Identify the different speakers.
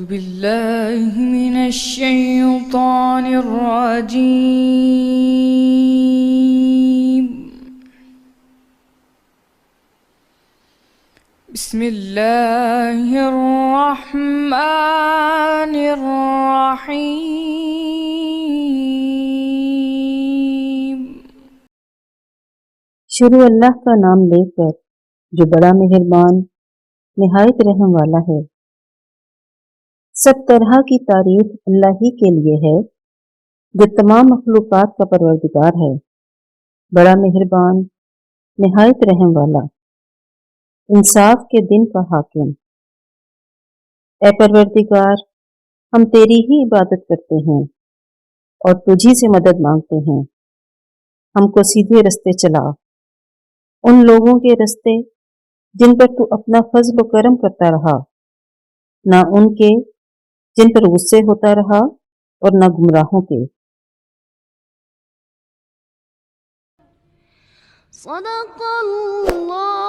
Speaker 1: بالله من الشيطان الرجيم. بسم الله الرحمن الرحيم.
Speaker 2: شروع اللہ کا نام لے کر جو بڑا مہربان نہایت رحم والا ہے۔ سب طرح کی تعریف اللہ ہی کے لیے ہے جو تمام مخلوقات کا پروردگار ہے، بڑا مہربان نہایت رحم والا، انصاف کے دن کا حاکم۔ اے پروردگار، ہم تیری ہی عبادت کرتے ہیں اور تجھی سے مدد مانگتے ہیں۔ ہم کو سیدھے رستے چلا، ان لوگوں کے رستے جن پر تو اپنا فضل و کرم کرتا رہا، نہ ان کے جن پر غصے ہوتا رہا اور نہ گمراہوں کے۔
Speaker 3: صدق اللہ